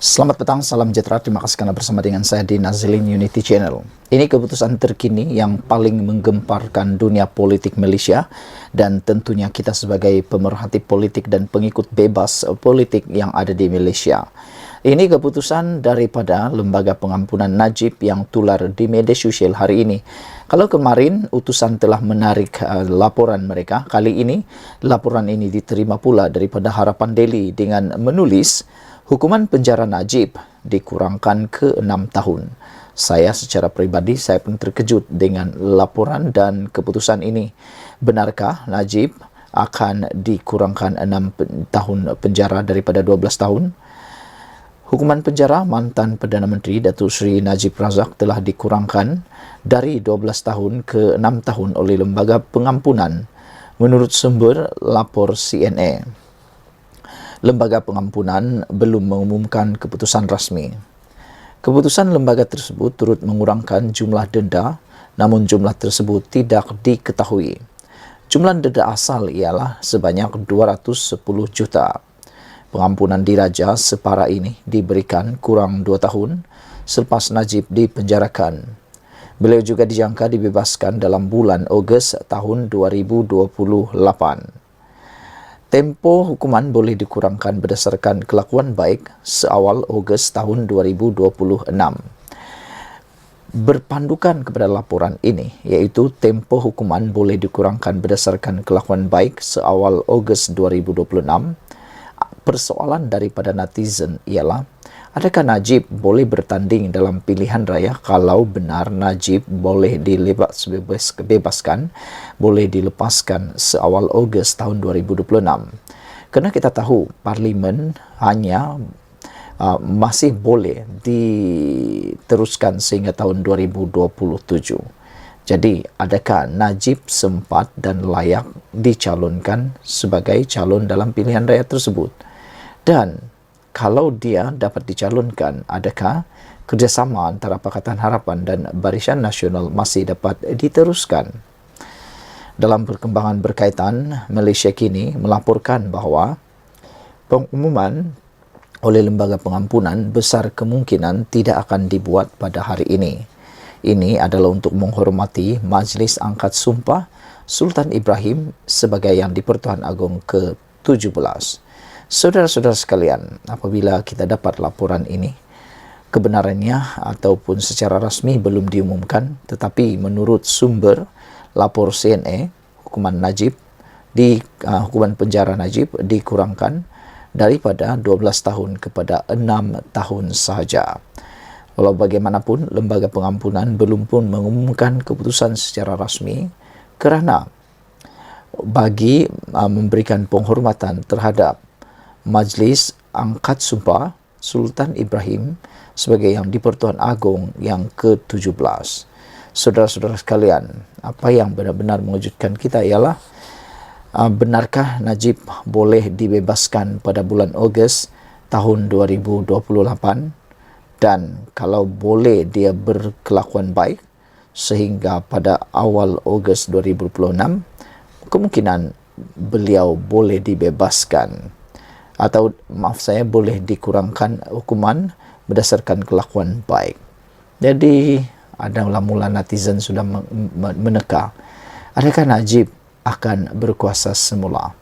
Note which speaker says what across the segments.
Speaker 1: Selamat petang, salam sejahtera. Terima kasih karena bersama dengan saya di Nazilin Unity Channel. Ini keputusan terkini yang paling menggemparkan dunia politik Malaysia dan tentunya kita sebagai pemerhati politik dan pengikut bebas politik yang ada di Malaysia. Ini keputusan daripada Lembaga Pengampunan Najib yang tular di media sosial hari ini. Kalau kemarin utusan telah menarik laporan mereka, kali ini laporan ini diterima pula daripada Harapan Daily dengan menulis hukuman penjara Najib dikurangkan ke 6 tahun. Saya secara pribadi saya pun terkejut dengan laporan dan keputusan ini. Benarkah Najib akan dikurangkan 6 tahun penjara daripada 12 tahun? Hukuman penjara mantan Perdana Menteri Datuk Seri Najib Razak telah dikurangkan dari 12 tahun ke 6 tahun oleh Lembaga Pengampunan menurut sumber lapor CNA. Lembaga Pengampunan belum mengumumkan keputusan rasmi. Keputusan lembaga tersebut turut mengurangkan jumlah denda, namun jumlah tersebut tidak diketahui. Jumlah denda asal ialah sebanyak 210 juta. Pengampunan diraja separa ini diberikan kurang 2 tahun selepas Najib dipenjarakan. Beliau juga dijangka dibebaskan dalam bulan Ogos tahun 2028. Tempoh hukuman boleh dikurangkan berdasarkan kelakuan baik seawal Ogos tahun 2026. Berpandukan kepada laporan ini, iaitu tempoh hukuman boleh dikurangkan berdasarkan kelakuan baik seawal Ogos 2026. Persoalan daripada netizen ialah, adakah Najib boleh bertanding dalam pilihan raya kalau benar Najib boleh dibebaskan, boleh dilepaskan seawal Ogos tahun 2026? Kerana kita tahu Parlimen hanya masih boleh diteruskan sehingga tahun 2027. Jadi, adakah Najib sempat dan layak dicalonkan sebagai calon dalam pilihan raya tersebut? Dan kalau dia dapat dicalonkan, adakah kerjasama antara Pakatan Harapan dan Barisan Nasional masih dapat diteruskan? Dalam perkembangan berkaitan, Malaysia kini melaporkan bahawa pengumuman oleh Lembaga Pengampunan besar kemungkinan tidak akan dibuat pada hari ini. Ini adalah untuk menghormati Majlis Angkat Sumpah Sultan Ibrahim sebagai Yang di-Pertuan Agong ke-17. Saudara-saudara sekalian, apabila kita dapat laporan ini, kebenarannya ataupun secara rasmi belum diumumkan, tetapi menurut sumber lapor CNA, hukuman penjara Najib dikurangkan daripada 12 tahun kepada 6 tahun sahaja. Walau bagaimanapun, Lembaga Pengampunan belum pun mengumumkan keputusan secara rasmi kerana bagi memberikan penghormatan terhadap Majlis Angkat Sumpah Sultan Ibrahim sebagai Yang di-Pertuan Agong yang ke-17. Saudara-saudara sekalian, apa yang benar-benar mengejutkan kita ialah benarkah Najib boleh dibebaskan pada bulan Ogos tahun 2028? Dan kalau boleh dia berkelakuan baik sehingga pada awal Ogos 2026, kemungkinan beliau boleh dibebaskan atau boleh dikurangkan hukuman berdasarkan kelakuan baik. Jadi adalah mula netizen sudah meneka, adakah Najib akan berkuasa semula?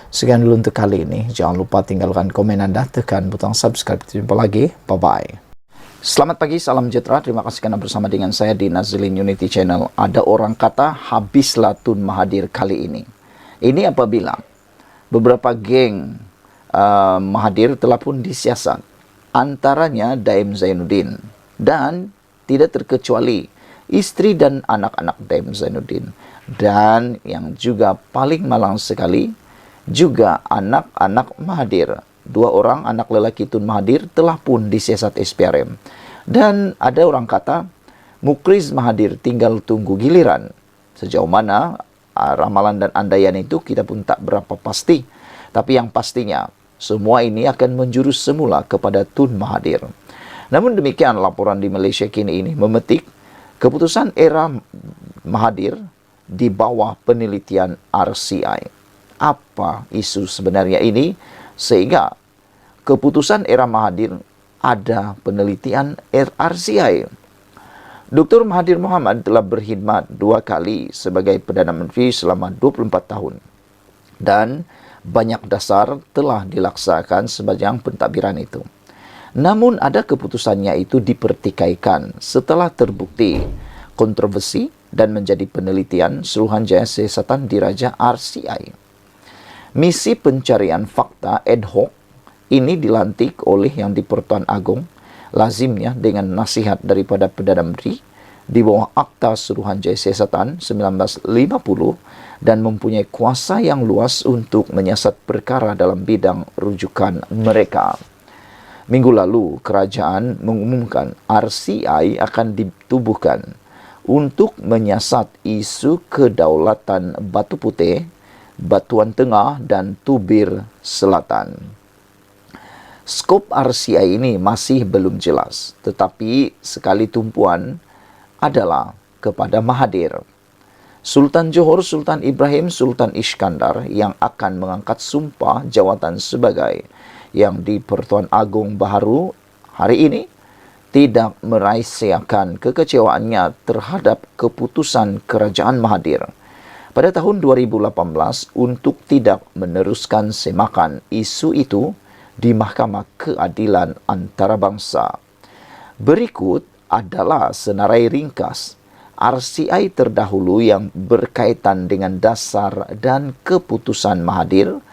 Speaker 1: Sekian dulu untuk kali ini. Jangan lupa tinggalkan komen anda, tekan butang subscribe. Jumpa lagi. Bye-bye. Selamat pagi, salam sejahtera. Terima kasih kerana bersama dengan saya di Nazilin Unity Channel. Ada orang kata, habislah Tun Mahathir kali ini. Ini apabila beberapa geng Mahathir telah pun disiasat. Antaranya Daim Zainuddin. Dan tidak terkecuali isteri dan anak-anak Daim Zainuddin. Dan yang juga paling malang sekali, juga anak-anak Mahathir. 2 orang anak lelaki Tun Mahathir telah pun disiasat SPRM. Dan ada orang kata, Mukriz Mahathir tinggal tunggu giliran. Sejauh mana ramalan dan andaian itu kita pun tak berapa pasti. Tapi yang pastinya, semua ini akan menjurus semula kepada Tun Mahathir. Namun demikian, laporan di Malaysia kini ini memetik keputusan era Mahathir di bawah penelitian RCI. Apa isu sebenarnya ini? Sehingga keputusan era Mahathir ada penelitian RCI. Dr. Mahathir Mohamad telah berkhidmat 2 kali sebagai Perdana Menteri selama 24 tahun dan banyak dasar telah dilaksanakan sepanjang pentadbiran itu. Namun ada keputusannya itu dipertikaikan setelah terbukti kontroversi dan menjadi penelitian Suruhanjaya Siasatan Diraja RCI. Misi pencarian fakta ad hoc ini dilantik oleh Yang di-Pertuan Agong, lazimnya dengan nasihat daripada Perdana Menteri di bawah Akta Suruhanjaya Siasatan 1950 dan mempunyai kuasa yang luas untuk menyiasat perkara dalam bidang rujukan mereka. Minggu lalu, kerajaan mengumumkan RCI akan ditubuhkan untuk menyiasat isu kedaulatan Batu Putih, Batuan Tengah dan Tubir Selatan. Skop RCI ini masih belum jelas, tetapi sekali tumpuan adalah kepada Mahathir. Sultan Johor Sultan Ibrahim Sultan Iskandar yang akan mengangkat sumpah jawatan sebagai Yang di-Pertuan Agong baharu hari ini tidak merahsiakan kekecewaannya terhadap keputusan Kerajaan Mahathir pada tahun 2018 untuk tidak meneruskan semakan isu itu di Mahkamah Keadilan Antarabangsa. Berikut adalah senarai ringkas RCI terdahulu yang berkaitan dengan dasar dan keputusan Mahathir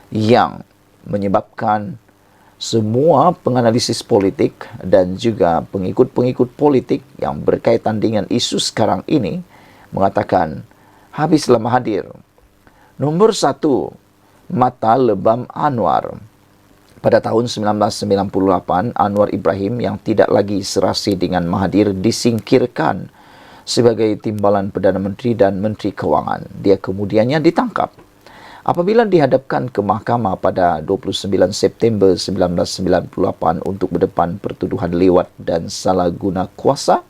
Speaker 1: yang menyebabkan semua penganalisis politik dan juga pengikut-pengikut politik yang berkaitan dengan isu sekarang ini mengatakan, habislah Mahathir. Nombor 1, mata lebam Anwar. Pada tahun 1998, Anwar Ibrahim yang tidak lagi serasi dengan Mahathir disingkirkan sebagai timbalan Perdana Menteri dan Menteri Kewangan. Dia kemudiannya ditangkap. Apabila dihadapkan ke mahkamah pada 29 September 1998 untuk berdepan pertuduhan lewat dan salah guna kuasa,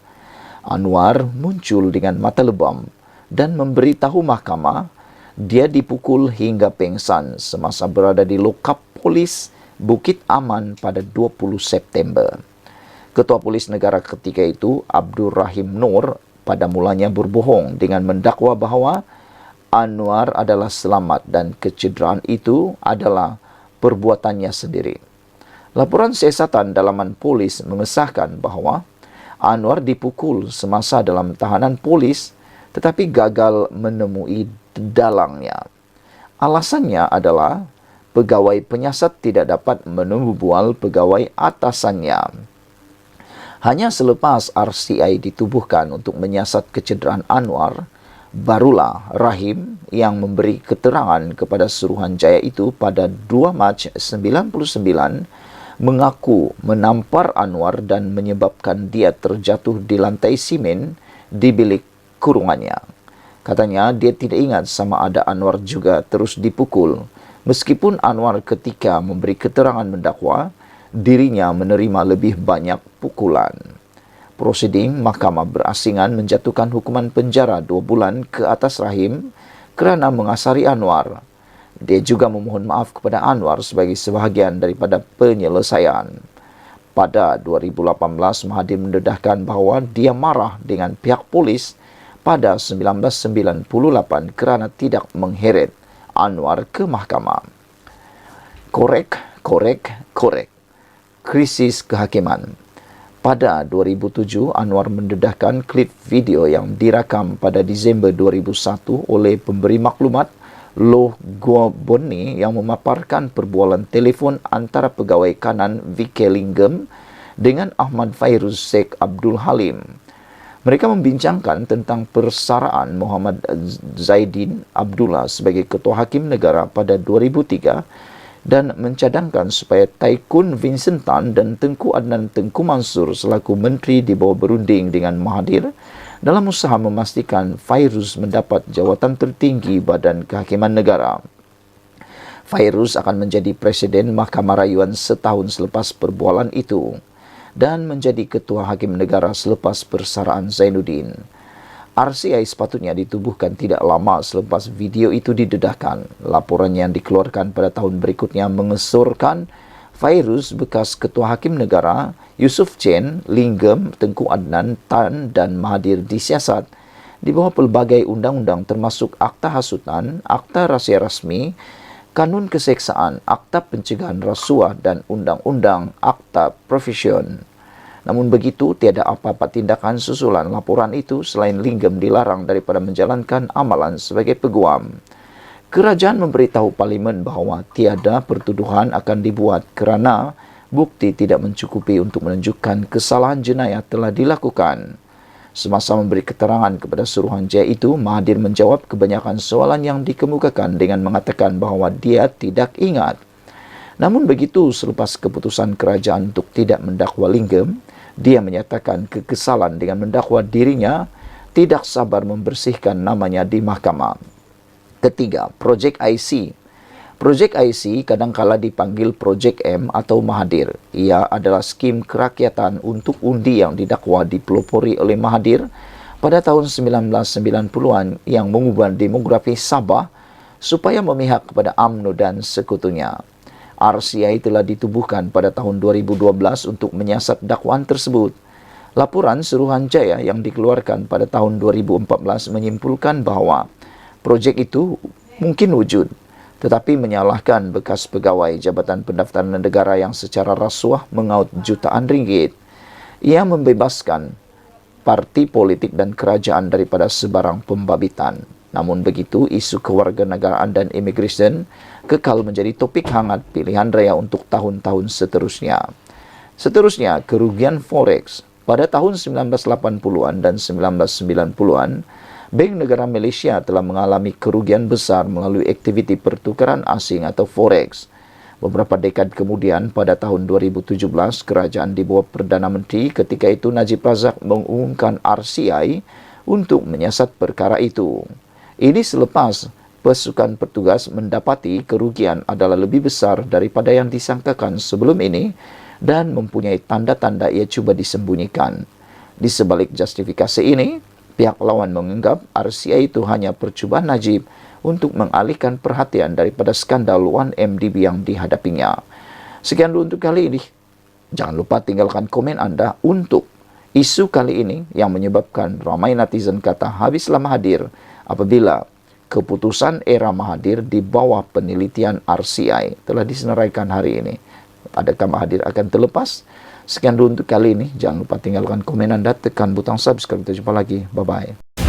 Speaker 1: Anwar muncul dengan mata lebam dan memberitahu mahkamah dia dipukul hingga pengsan semasa berada di lokap polis Bukit Aman pada 20 September. Ketua Polis Negara ketika itu, Abdul Rahim Noor, pada mulanya berbohong dengan mendakwa bahawa Anwar adalah selamat dan kecederaan itu adalah perbuatannya sendiri. Laporan siasatan dalaman polis mengesahkan bahawa Anwar dipukul semasa dalam tahanan polis tetapi gagal menemui dalangnya. Alasannya adalah pegawai penyiasat tidak dapat menembual pegawai atasannya. Hanya selepas RCI ditubuhkan untuk menyiasat kecederaan Anwar, barulah Rahim yang memberi keterangan kepada Suruhanjaya itu pada 2 Mac 1999 mengaku menampar Anwar dan menyebabkan dia terjatuh di lantai simen di bilik kurungannya. Katanya dia tidak ingat sama ada Anwar juga terus dipukul. Meskipun Anwar ketika memberi keterangan mendakwa, dirinya menerima lebih banyak pukulan. Prosiding Mahkamah Berasingan menjatuhkan hukuman penjara 2 bulan ke atas Rahim kerana mengasari Anwar. Dia juga memohon maaf kepada Anwar sebagai sebahagian daripada penyelesaian. Pada 2018, Mahathir mendedahkan bahawa dia marah dengan pihak polis pada 1998 kerana tidak mengheret Anwar ke mahkamah. Korek. Krisis kehakiman. Pada 2007, Anwar mendedahkan klip video yang dirakam pada Disember 2001 oleh pemberi maklumat Loh Guo Bonni yang memaparkan perbualan telefon antara pegawai kanan VK Linggem dengan Ahmad Fairuz Sheikh Abdul Halim. Mereka membincangkan tentang persaraan Muhammad Zaidin Abdullah sebagai Ketua Hakim Negara pada 2003 dan mencadangkan supaya Taikun Vincent Tan dan Tengku Adnan Tengku Mansur selaku menteri di bawah berunding dengan Mahathir dalam usaha memastikan Fairuz mendapat jawatan tertinggi Badan Kehakiman Negara. Fairuz akan menjadi Presiden Mahkamah Rayuan setahun selepas perbualan itu dan menjadi Ketua Hakim Negara selepas persaraan Zainuddin. RCI sepatutnya ditubuhkan tidak lama selepas video itu didedahkan. Laporan yang dikeluarkan pada tahun berikutnya mengesorkan Fairuz, bekas Ketua Hakim Negara, Yusuf Chen, Linggem, Tengku Adnan, Tan dan Mahathir disiasat di bawah pelbagai undang-undang termasuk Akta Hasutan, Akta Rahsia Rasmi, Kanun Keseksaan, Akta Pencegahan Rasuah dan Undang-Undang Akta Profesion. Namun begitu, tiada apa-apa tindakan susulan laporan itu selain Linggem dilarang daripada menjalankan amalan sebagai peguam. Kerajaan memberitahu Parlimen bahawa tiada pertuduhan akan dibuat kerana bukti tidak mencukupi untuk menunjukkan kesalahan jenayah telah dilakukan. Semasa memberi keterangan kepada Suruhanjaya itu, Mahathir menjawab kebanyakan soalan yang dikemukakan dengan mengatakan bahawa dia tidak ingat. Namun begitu, selepas keputusan kerajaan untuk tidak mendakwa Linggem, dia menyatakan kekesalan dengan mendakwa dirinya, tidak sabar membersihkan namanya di mahkamah. Ketiga, Projek IC. Projek IC kadangkala dipanggil Projek M atau Mahathir. Ia adalah skim kerakyatan untuk undi yang didakwa dipelopori oleh Mahathir pada tahun 1990-an yang mengubah demografi Sabah supaya memihak kepada UMNO dan sekutunya. RCI telah ditubuhkan pada tahun 2012 untuk menyiasat dakwaan tersebut. Laporan Suruhanjaya yang dikeluarkan pada tahun 2014 menyimpulkan bahawa projek itu mungkin wujud, tetapi menyalahkan bekas pegawai Jabatan Pendaftaran Negara yang secara rasuah mengaut jutaan ringgit. Ia membebaskan parti politik dan kerajaan daripada sebarang pembabitan. Namun begitu, isu kewarganegaraan dan imigresen kekal menjadi topik hangat pilihan raya untuk tahun-tahun seterusnya. Seterusnya, kerugian forex. Pada tahun 1980-an dan 1990-an, Bank Negara Malaysia telah mengalami kerugian besar melalui aktiviti pertukaran asing atau forex. Beberapa dekad kemudian, pada tahun 2017, kerajaan di bawah Perdana Menteri ketika itu Najib Razak mengumumkan RCI untuk menyiasat perkara itu. Ini selepas pasukan petugas mendapati kerugian adalah lebih besar daripada yang disangkakan sebelum ini dan mempunyai tanda-tanda ia cuba disembunyikan. Di sebalik justifikasi ini, pihak lawan menganggap RCI itu hanya percubaan Najib untuk mengalihkan perhatian daripada skandal 1MDB yang dihadapinya. Sekian dulu untuk kali ini. Jangan lupa tinggalkan komen anda untuk isu kali ini yang menyebabkan ramai netizen kata habislah Mahathir apabila keputusan era Mahathir di bawah penelitian RCI telah disenaraikan hari ini. Adakah Mahathir akan terlepas? Sekian dulu untuk kali ini. Jangan lupa tinggalkan komen anda, tekan butang subscribe. Kita jumpa lagi. Bye-bye.